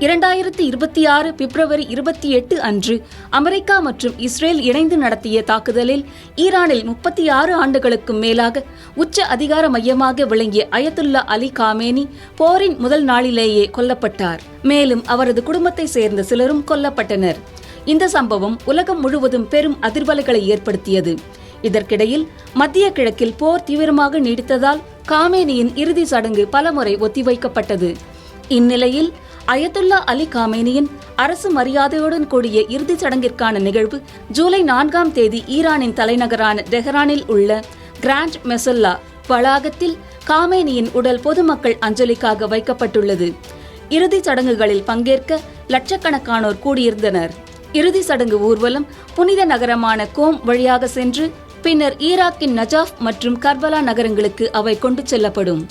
2026 பிப்ரவரி 28 அன்று அமெரிக்கா மற்றும் இஸ்ரேல் இணைந்து நடத்திய தாக்குதலில் ஈரானில் 36 ஆண்டுகளுக்கும் மேலாக உச்ச அதிகார மையமாக விளங்கிய அயதுல்லா அலி காமேனி போரின் முதல் நாளிலேயே கொல்லப்பட்டார். மேலும் அவரது குடும்பத்தை சேர்ந்த சிலரும் கொல்லப்பட்டனர். இந்த சம்பவம் உலகம் முழுவதும் பெரும் அதிர்வலைகளை ஏற்படுத்தியது. இதற்கிடையில் மத்திய கிழக்கில் போர் தீவிரமாக நீடித்ததால் காமேனியின் இறுதி சடங்கு பலமுறை ஒத்திவைக்கப்பட்டது. இந்நிலையில் அயதுல்லா அலி காமேனியின் அரசு மரியாதையுடன் கூடிய இறுதிச் சடங்கிற்கான நிகழ்வு ஜூலை 4ஆம் தேதி ஈரானின் தலைநகரான டெஹ்ரானில் உள்ள கிராண்ட் மெசல்லா வளாகத்தில் காமேனியின் உடல் பொதுமக்கள் அஞ்சலிக்காக வைக்கப்பட்டுள்ளது. இறுதிச் சடங்குகளில் பங்கேற்க லட்சக்கணக்கானோர் கூடியிருந்தனர். இறுதி சடங்கு ஊர்வலம் புனித நகரமான கோம் வழியாக சென்று பின்னர் ஈராக்கின் நஜாஃப் மற்றும் கர்பலா நகரங்களுக்கு அவை கொண்டு செல்லப்படும்.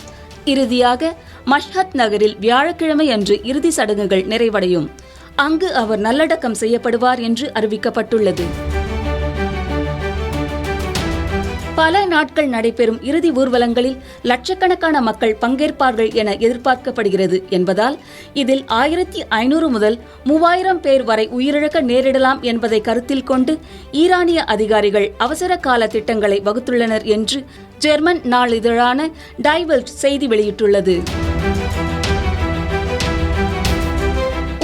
இறுதியாக மஷ்ஹத் நகரில் வியாழக்கிழமை அன்று இறுதி சடங்குகள் நிறைவடையும். அங்கு அவர் நல்லடக்கம் செய்யப்படுவார் என்று அறிவிக்கப்பட்டுள்ளது. பல நாட்கள் நடைபெறும் இறுதி ஊர்வலங்களில் லட்சக்கணக்கான மக்கள் பங்கேற்பார்கள் என எதிர்பார்க்கப்படுகிறது என்பதால் இதில் 1500 முதல் 3000 பேர் வரை உயிரிழக்க நேரிடலாம் என்பதை கருத்தில் கொண்டு ஈரானிய அதிகாரிகள் அவசர கால திட்டங்களை வகுத்துள்ளனர் என்று ஜெர்மன் நாளிதழான டாய் வெல்ட் செய்தி வெளியிட்டுள்ளது.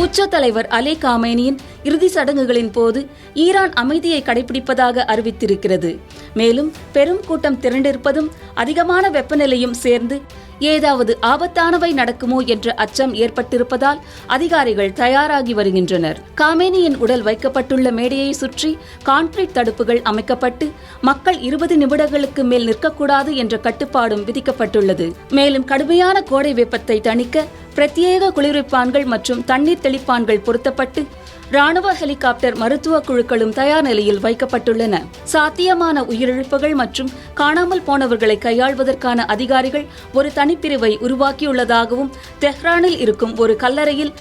உச்ச தலைவர் அலி காமேனியின் இறுதி சடங்குகளின் போது ஈரான் அமைதியை கடைபிடிப்பதாக அறிவித்திருக்கிறது. மேலும் பெரும் கூட்டம் திரண்டிருப்பதும் அதிகமான வெப்பநிலையும் சேர்ந்து ஏதாவது ஆபத்தானவை நடக்குமோ என்ற அச்சம் ஏற்பட்டிருப்பதால் அதிகாரிகள் தயாராகி வருகின்றனர். காமேனியின் உடல் வைக்கப்பட்டுள்ள மேடையை சுற்றி கான்கிரீட் தடுப்புகள் அமைக்கப்பட்டு மக்கள் 20 நிமிடங்களுக்கு மேல் நிற்கக்கூடாது என்ற கட்டுப்பாடும் விதிக்கப்பட்டுள்ளது. மேலும் கடுமையான கோடை வெப்பத்தை தணிக்க பிரத்யேக குளிர்விப்பான்கள் மற்றும் தண்ணீர் தெளிப்பான்கள் பொருத்தப்பட்டு ராணுவ ஹெலிகாப்டர் மருத்துவ குழுக்களும் தயார் நிலையில் வைக்கப்பட்டுள்ளன. சாத்தியமான உயிரிழப்புகள் மற்றும் காணாமல் போனவர்களை கையாள்வதற்கான அதிகாரிகள் ஒரு தனிப்பிரிவை உருவாக்கியுள்ளதாகவும் தெஹ்ரானில் இருக்கும் ஒரு கல்லறையில்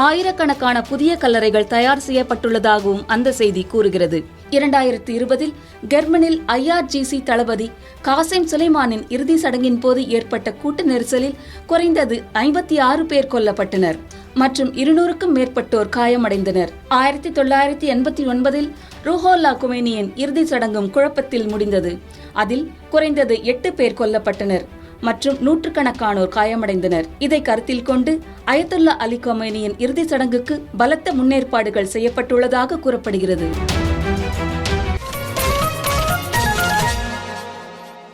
ஆயிரக்கணக்கான புதிய கல்லறைகள் தயார் செய்யப்பட்டுள்ளதாகவும் அந்த செய்தி கூறுகிறது. 2020 கெர்மனில் IRGC தளபதி காசிம் சுலைமானின் இறுதி சடங்கின் போது ஏற்பட்ட கூட்ட நெரிசலில் குறைந்தது 56 பேர் கொல்லப்பட்டனர் மற்றும் 200க்கும் மேற்பட்டோர் காயமடைந்தனர். 1989 ரூஹோல்லா குமேனியின் இறுதி சடங்கும் குழப்பத்தில் முடிந்தது. அதில் குறைந்தது 8 பேர் கொல்லப்பட்டனர் மற்றும் நூற்றுக்கணக்கானோர் காயமடைந்தனர். இதை கருத்தில் கொண்டு அயதுல்லா அலி காமேனியின் இறுதி சடங்குக்கு பலத்த முன்னேற்பாடுகள் செய்யப்பட்டுள்ளதாக கூறப்படுகிறது.